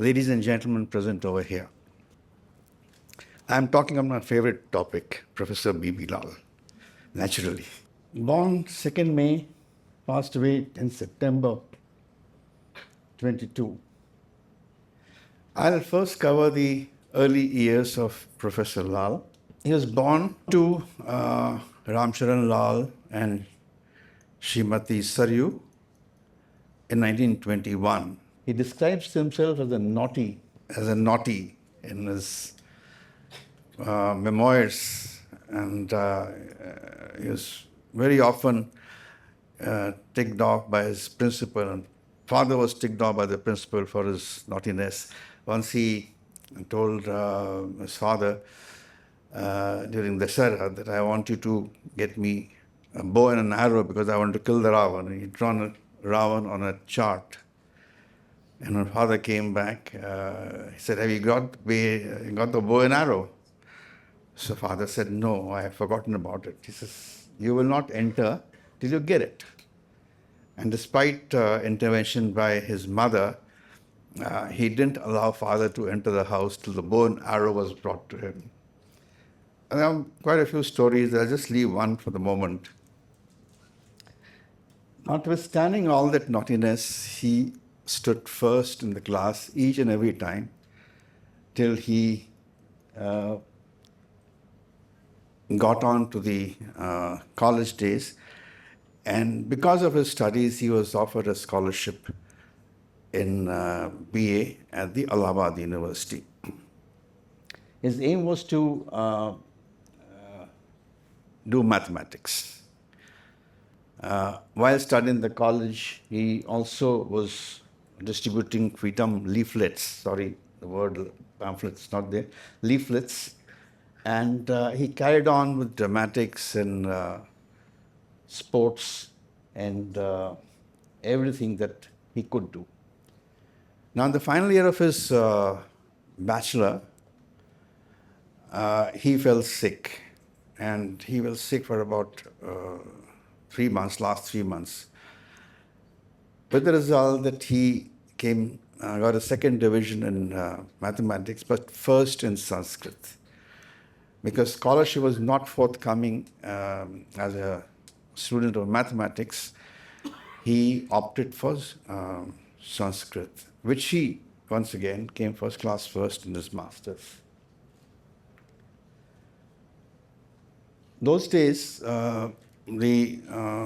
ladies and gentlemen present over here. I'm talking on my favorite topic, Professor B.B. Lal, naturally. Born 2nd May, passed away in September 22. I'll first cover the early years of Professor Lal. He was born to Ramcharan Lal and Srimati Saryu in 1921. He describes himself as a naughty in his memoirs, and he was very often ticked off by his principal, and father was ticked off by the principal for his naughtiness. Once he told his father during the Dasara that I want you to get me a bow and an arrow because I want to kill the Ravan. And he'd drawn a Ravan on a chart. And when father came back, he said, have you got the bow and arrow? So father said, no, I have forgotten about it. He says, you will not enter till you get it. And despite intervention by his mother, he didn't allow father to enter the house till the bow and arrow was brought to him. And there are quite a few stories. I'll just leave one for the moment. Notwithstanding all that naughtiness, he stood first in the class each and every time till he got on to the college days. And because of his studies, he was offered a scholarship in BA at the Allahabad University. His aim was to do mathematics. While studying the college, he also was distributing freedom leaflets. Sorry, the word pamphlets not there. Leaflets. And he carried on with dramatics and sports and everything that he could do. Now, in the final year of his bachelor, he fell sick. And he was sick for about 3 months, last 3 months. With the result that he got a 2nd division in mathematics, but first in Sanskrit. Because scholarship was not forthcoming as a student of mathematics, he opted for Sanskrit, which he, once again, came first class first in his master's. Those days, the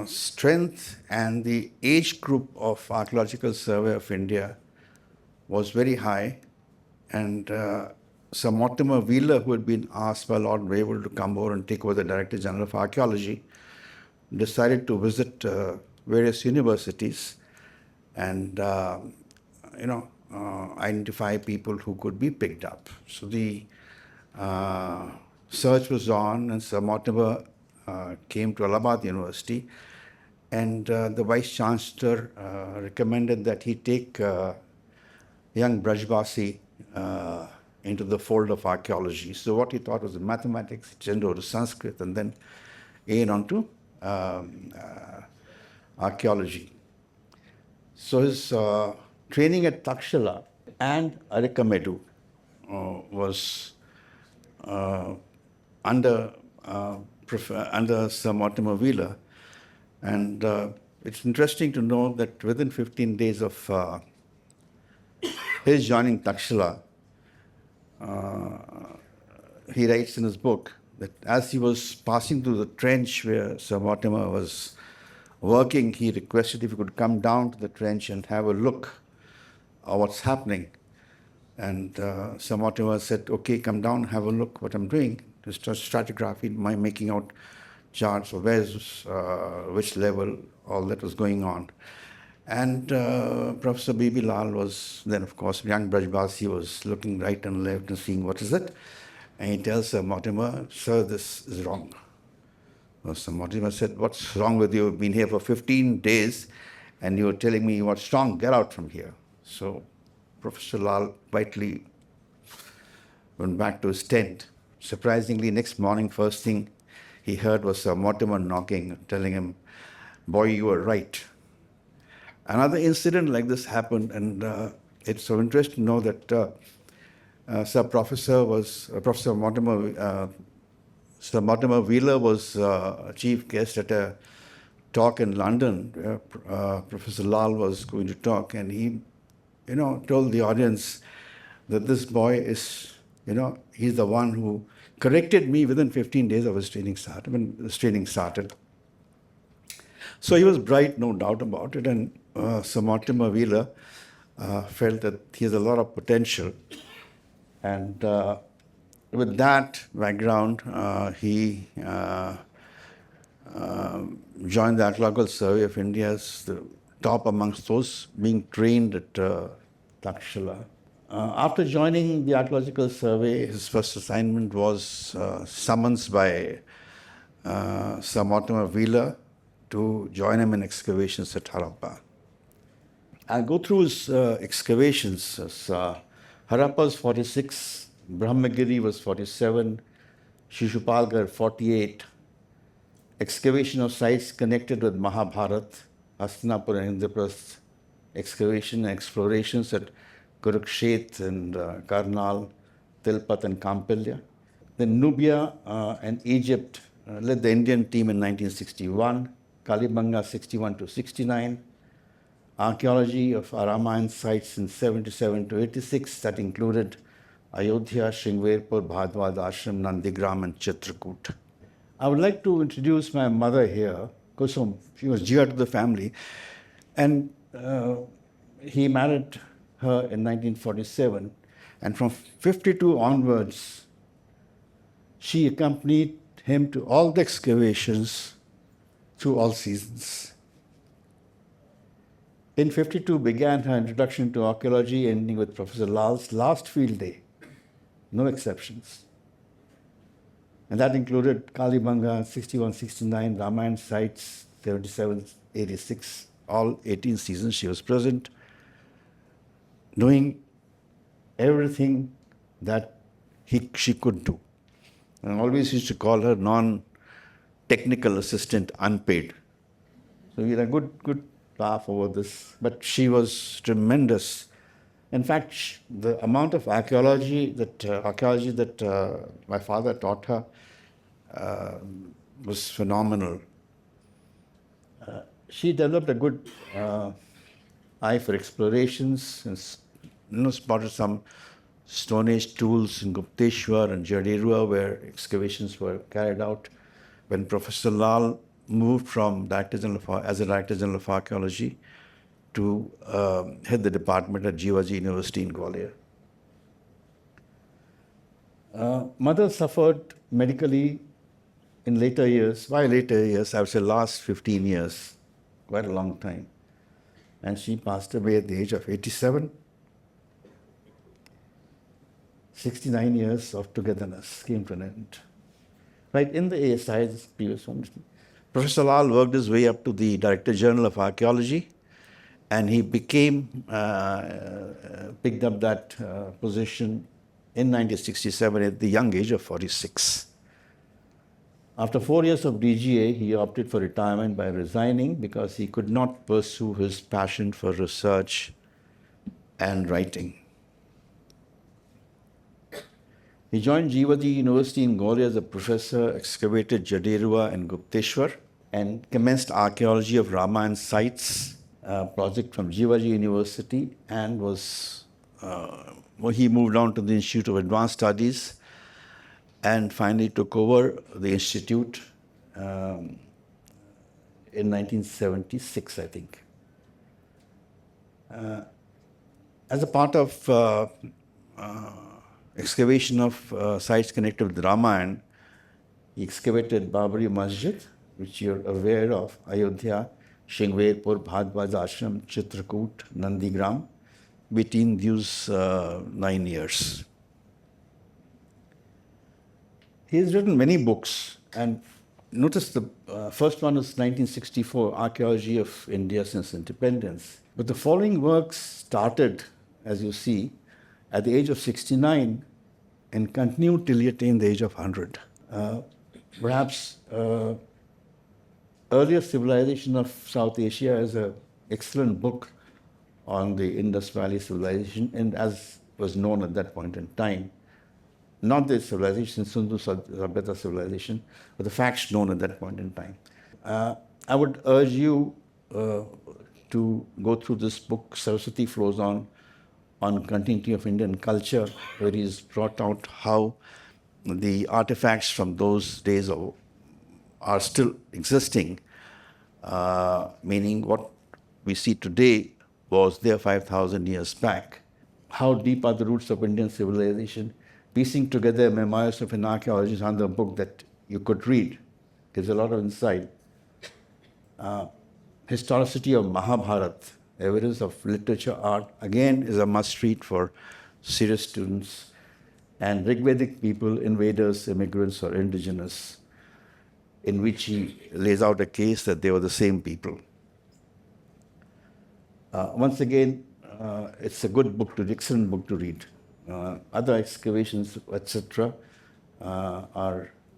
strength and the age group of Archaeological Survey of India was very high, and Sir Mortimer Wheeler, who had been asked by Lord Wavell to come over and take over the Director General of Archaeology, decided to visit various universities and identify people who could be picked up. So the search was on, and Sir Mortimer came to Allahabad University, and the Vice Chancellor recommended that he take young Brajbasi into the fold of archaeology. So what he thought was mathematics, he turned over to Sanskrit, and then on to archaeology. So his training at Takshala and Arikamedu was under Sir Mortimer Wheeler. And it's interesting to know that within 15 days of his joining Takshala, he writes in his book that as he was passing through the trench where Sir Mortimer was working, he requested if he could come down to the trench and have a look at what's happening. And Sir Mortimer said, okay, come down, have a look what I'm doing. Just stratigraphy, making out charts of where's which level, all that was going on. And Professor B.B. Lal was then, of course, young Brajbasi was looking right and left and seeing what is it. And he tells Sir Mortimer, sir, this is wrong. Well, Sir Mortimer said, what's wrong with you? You've been here for 15 days and you're telling me what's wrong? Get out from here. So Professor Lal quietly went back to his tent. Surprisingly, next morning, first thing he heard was Sir Mortimer knocking, telling him, boy, you were right. Another incident like this happened, and it's of interest to know that Professor Sir Mortimer Wheeler was a chief guest at a talk in London where Professor Lal was going to talk, and he, told the audience that this boy is, he's the one who corrected me within 15 days of his training started, when his training started. So he was bright, no doubt about it, and Sir Mortimer Wheeler felt that he has a lot of potential. And with that background, he joined the Archaeological Survey of India as the top amongst those being trained at Takshila. After joining the Archaeological Survey, his first assignment was summons by Sir Mortimer Wheeler to join him in excavations at Harappa. I'll go through his excavations. Harappa was 46, Brahmagiri was 47, Shishupalgarh 48. Excavation of sites connected with Mahabharata, Hastinapur and Indraprastha, excavation and explorations at Kurukshetra and Karnal, Tilpat and Kampilya. Then Nubia and Egypt led the Indian team in 1961, Kalibanga 61 to 69, archaeology of Ramayana sites in 77 to 86 that included Ayodhya, Shringverpur, Bhadwad Ashram, Nandigram and Chitrakoot. I would like to introduce my mother here, because she was dear to the family, and he married her in 1947, and from 52 onwards, she accompanied him to all the excavations through all seasons. In 52 began her introduction to archaeology, ending with Professor Lal's last field day, no exceptions. And that included Kalibanga 61-69, Ramayana sites 77-86, all 18 seasons she was present, knowing everything that she could do. And I always used to call her non-technical assistant, unpaid. So we had a good laugh over this, but she was tremendous. In fact, the amount of archaeology that my father taught her was phenomenal. She developed a good eye for explorations and spotted some Stone Age tools in Gupteshwar and Jaderua where excavations were carried out. When Professor Lal moved from as a Director General of Archaeology to head the department at Jivaji University in Gwalior. Mother suffered medically in later years. By later years, I would say last 15 years, quite a long time. And she passed away at the age of 87. 69 years of togetherness came to an end. Right in the ASI, this previous one. Professor Lal worked his way up to the Director General of Archaeology, and he picked up that position in 1967 at the young age of 46. After 4 years of DGA, he opted for retirement by resigning because he could not pursue his passion for research and writing. He joined Jivaji University in Gwalior as a professor, excavated Jaderua and Gupteshwar, and commenced archaeology of Ramayana sites project from Jivaji University, and he moved on to the Institute of Advanced Studies and finally took over the institute in 1976, I think. As a part of excavation of sites connected with Ramayana, he excavated Babri Masjid, which you're aware of, Ayodhya, Shringverpur, Bhadwaj Ashram, Chitrakoot, Nandigram, between these 9 years. He has written many books, and notice the first one is 1964, Archaeology of India Since Independence. But the following works started, as you see, at the age of 69 and continued till he attained the age of 100. Perhaps Earlier Civilization of South Asia is an excellent book on the Indus Valley civilization, and as was known at that point in time, not the civilization, Sindhu Sabhyata civilization, but the facts known at that point in time. I would urge you to go through this book, Saraswati Flows on continuity of Indian culture, where he's brought out how the artifacts from those days are still existing, meaning what we see today was there 5,000 years back. How deep are the roots of Indian civilization? Piecing together memoirs of an archaeologist under a book that you could read gives a lot of insight. Historicity of Mahabharata, evidence of literature, art, again is a must read for serious students. And Rigvedic people, invaders, immigrants, or indigenous, in which he lays out a case that they were the same people. Once again, it's a good book excellent book to read. Other excavations, etc.,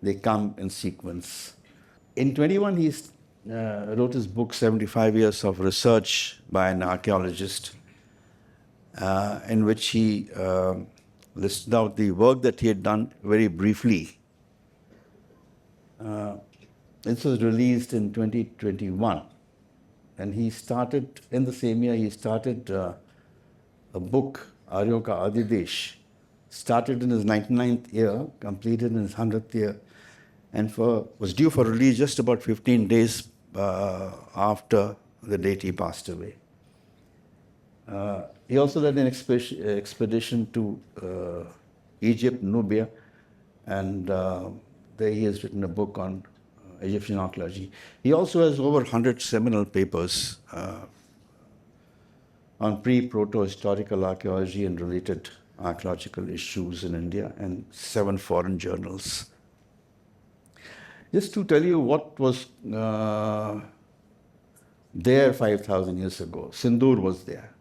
they come in sequence. In 21, he wrote his book, 75 Years of Research by an Archaeologist, in which he listed out the work that he had done very briefly. This was released in 2021. And he started, in the same year, he started a book, Aryoka Adidesh, started in his 99th year, completed in his 100th year, and was due for release just about 15 days after the date he passed away. He also led an expedition to Egypt, Nubia, and there he has written a book on Egyptian archaeology. He also has over 100 seminal papers on pre-proto-historical archaeology and related archaeological issues in India, and 7 foreign journals. Just to tell you what was there 5,000 years ago, sindoor was there,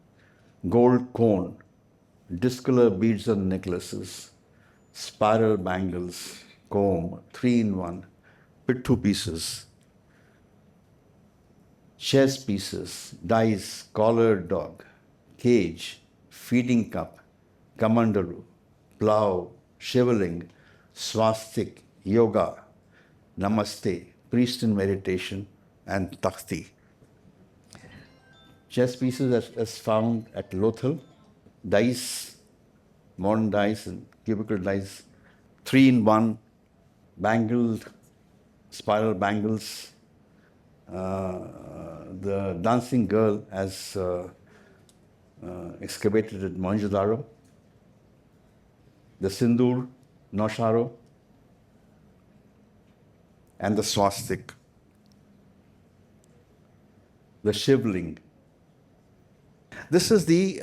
gold cone, discolor beads on necklaces, spiral bangles, comb, 3-in-1, pithu pieces, chess pieces, dice, collared dog, cage, feeding cup, kamandalu, plough, shivalinga, swastik, yoga, namaste, priest in meditation, and takhti. Chess pieces as found at Lothal, dice, modern dice and cubical dice, 3-in-1, bangled, spiral bangles, the dancing girl as excavated at Mohenjo-daro, the sindoor, nosharo, and the swastik, the shivalinga. This is the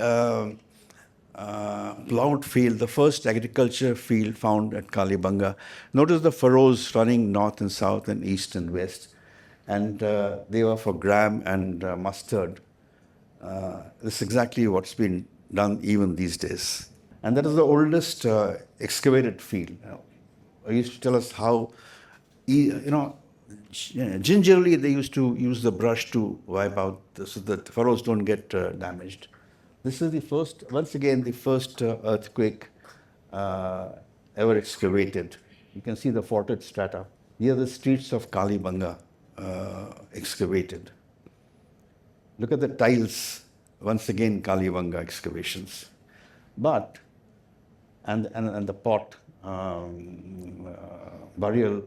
ploughed field, the first agriculture field found at Kalibanga. Notice the furrows running north and south and east and west, and they were for gram and mustard. This is exactly what's been done even these days. And that is the oldest excavated field. I used to tell us how, gingerly they used to use the brush to wipe out so that the furrows don't get damaged. This is the first, once again, the first earthquake ever excavated. You can see the faulted strata. Here are the streets of Kalibanga excavated. Look at the tiles, once again Kalibanga excavations. But, and the pot, burial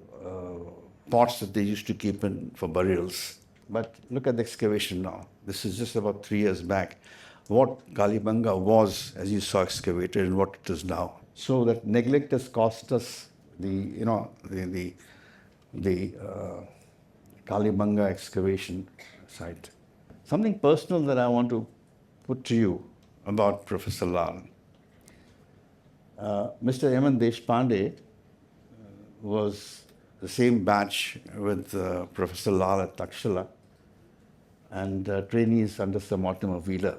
pots that they used to keep in for burials. But look at the excavation now. This is just about 3 years back. What Kalibanga was, as you saw, excavated, and what it is now. So that neglect has cost us the Kalibanga excavation site. Something personal that I want to put to you about Professor Lal. Mr. Yaman Deshpande was the same batch with Professor Lal at Takshala, and trainees under Sir Mortimer Wheeler.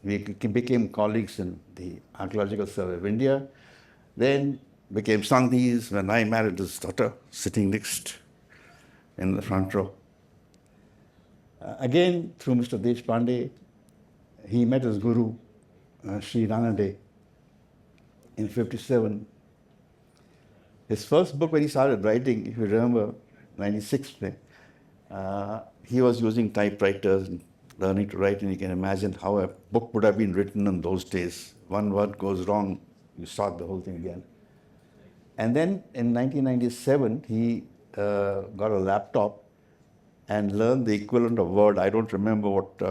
We became colleagues in the Archaeological Survey of India, then became Sandhis when I married his daughter, sitting next in the front row. Again, through Mr. Deshpande, he met his guru, Sri Ranade, in 57. His first book when he started writing, if you remember, 96, he was using typewriters and learning to write, and you can imagine how a book would have been written in those days. One word goes wrong, you start the whole thing again. And then in 1997, he got a laptop and learned the equivalent of Word. I don't remember what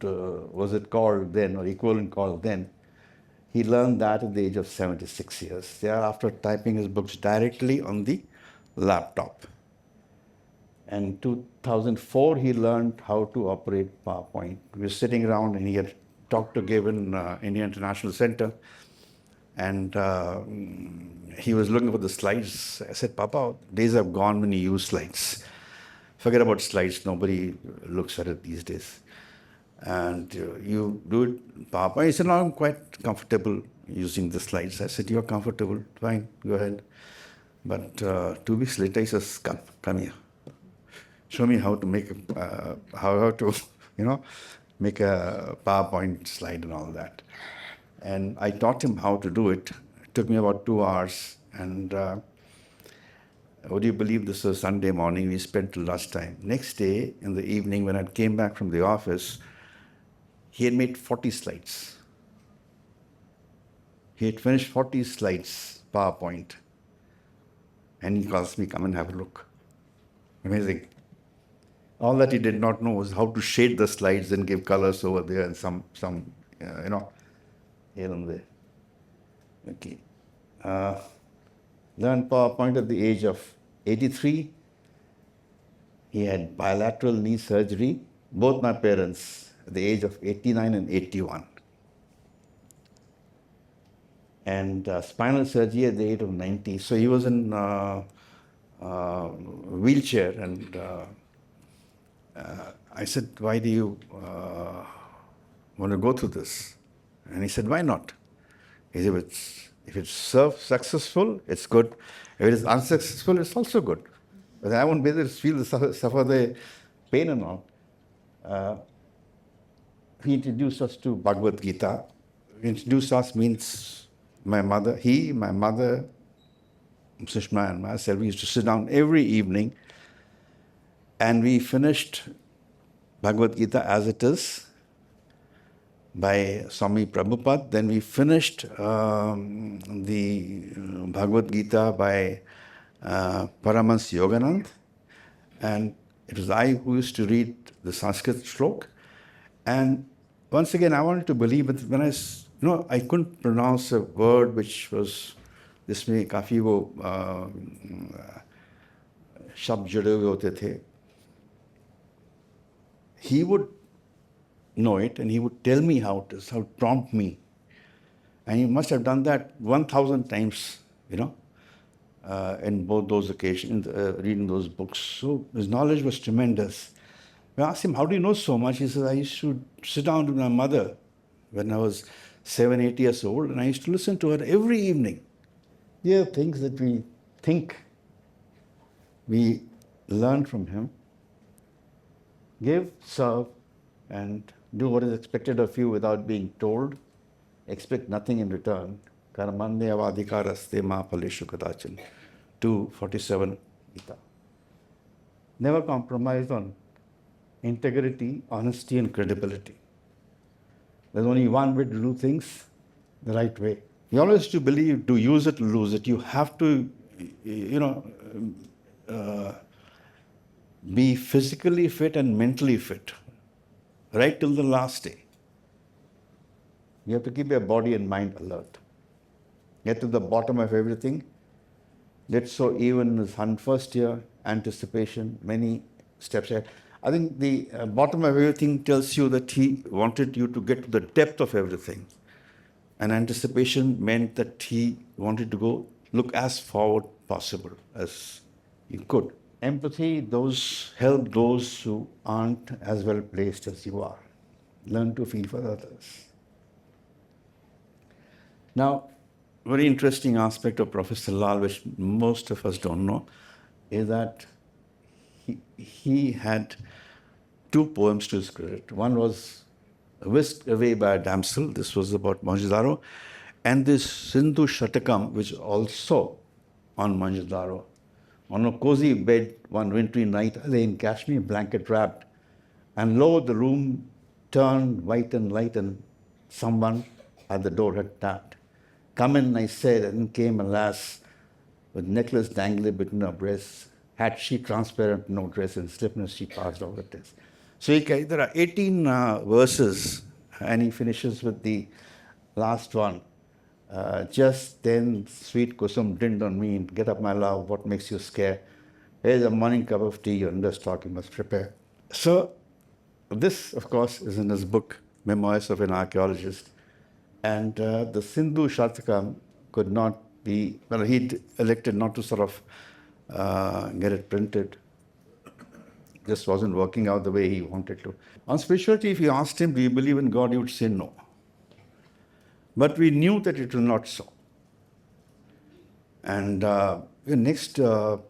was it called then, or equivalent called then. He learned that at the age of 76 years. Thereafter, typing his books directly on the laptop. And 2004, he learned how to operate PowerPoint. We were sitting around, and he had talked to Gavin, India International Center, and he was looking for the slides. I said, Papa, days have gone when you use slides. Forget about slides. Nobody looks at it these days. And you do it PowerPoint. He said, no, I'm quite comfortable using the slides. I said, you're comfortable? Fine, go ahead. But 2 weeks later, he says, come here. Show me how to make make a PowerPoint slide and all that. And I taught him how to do it. It took me about 2 hours. And would you believe this was Sunday morning? We spent till lunchtime. Next day, in the evening, when I came back from the office, he had made 40 slides. He had finished 40 slides, PowerPoint. And he calls me, come and have a look. Amazing. All that he did not know was how to shade the slides and give colors over there and some here and there. Okay. Learned PowerPoint at the age of 83. He had bilateral knee surgery, both my parents, at the age of 89 and 81. And spinal surgery at the age of 90. So he was in wheelchair, and I said, why do you want to go through this? And he said, why not? He said, if it's successful, it's good. If it is unsuccessful, it's also good. But I won't be able to suffer the pain and all. He introduced us to Bhagavad Gita. Introduced us means my mother, Sushma and myself, we used to sit down every evening, and we finished Bhagavad Gita as it is by Swami Prabhupada. Then we finished the Bhagavad Gita by Paramahans Yoganand. And it was I who used to read the Sanskrit shlok. And once again, I wanted to believe, but when I couldn't pronounce a word which was, this में काफ़ी वो शब्द जुड़े हुए होते थे. He would know it, and he would tell me how it is, how to prompt me. And he must have done that 1,000 times, in both those occasions, reading those books. So his knowledge was tremendous. I asked him, how do you know so much? He says, I used to sit down with my mother when I was 7, 8 years old, and I used to listen to her every evening. There are things that we think we learn from him. Give, serve, and do what is expected of you without being told. Expect nothing in return. Karamande avadhikaraste ma phaleshu kadachan. 2:47 Gita. Never compromise on integrity, honesty, and credibility. There's only one way to do things the right way. You always to believe, to use it, lose it. You have to, be physically fit and mentally fit, right till the last day. You have to keep your body and mind alert. Get to the bottom of everything. That's so even in his first year, anticipation, many steps ahead. I think the bottom of everything tells you that he wanted you to get to the depth of everything. And anticipation meant that he wanted to look as forward possible as he could. Empathy, help those who aren't as well placed as you are. Learn to feel for others. Now, very interesting aspect of Professor Lal, which most of us don't know, is that he had two poems to his credit. One was Whisked Away by a Damsel. This was about Mohenjo-daro. And this Sindhu Shatakam, which also on Mohenjo-daro. On a cozy bed one wintry night, I lay in Kashmir, blanket wrapped. And lo, the room turned white and light, and someone at the door had tapped. Come in, I said, and came, alas, with necklace dangling between her breasts. Had she transparent no dress, and slipness she passed all the tests. So there are 18 verses, and he finishes with the last one. Just then, sweet Kusum dinned on me, get up, my love, what makes you scare? Here's a morning cup of tea, your understock you must prepare. So, this, of course, is in his book, Memoirs of an Archaeologist. And the Sindhu Shatakam could not be, well, he elected not to sort of get it printed. Just wasn't working out the way he wanted to. On spirituality, if you asked him, do you believe in God, he would say no. But we knew that it was not so. And the next slide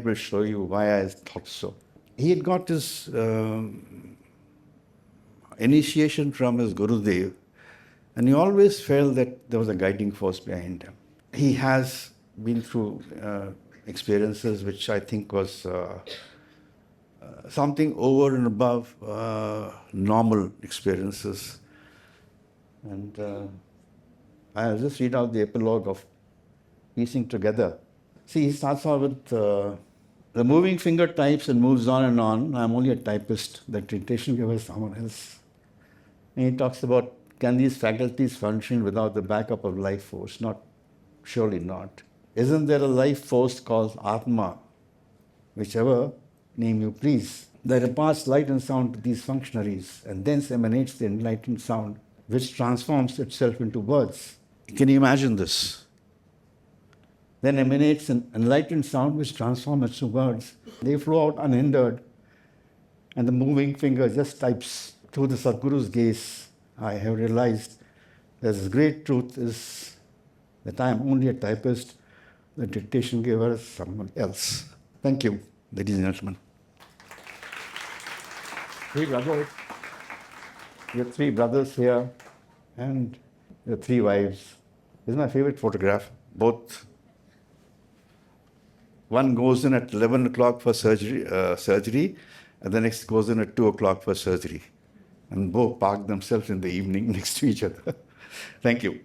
will show you why I thought so. He had got his initiation from his Gurudev, and he always felt that there was a guiding force behind him. He has been through experiences which I think was something over and above normal experiences. And I'll just read out the epilogue of Piecing Together. See, he starts off with the moving finger types and moves on and on. I'm only a typist. The dictation giver is someone else. And he talks about, can these faculties function without the backup of life force? Not, surely not. Isn't there a life force called Atma, whichever name you please, that imparts light and sound to these functionaries, and thence emanates the enlightened sound, which transforms itself into words? Can you imagine this? Then emanates an enlightened sound which transforms into words. They flow out unhindered, and the moving finger just types. Through the Sadguru's gaze, I have realized that this great truth is that I am only a typist, the dictation giver is someone else. Thank you, ladies and gentlemen. Three brothers. Your three brothers here, and your three wives. This is my favorite photograph. Both. One goes in at 11 o'clock for surgery, and the next goes in at 2 o'clock for surgery. And both park themselves in the evening next to each other. Thank you.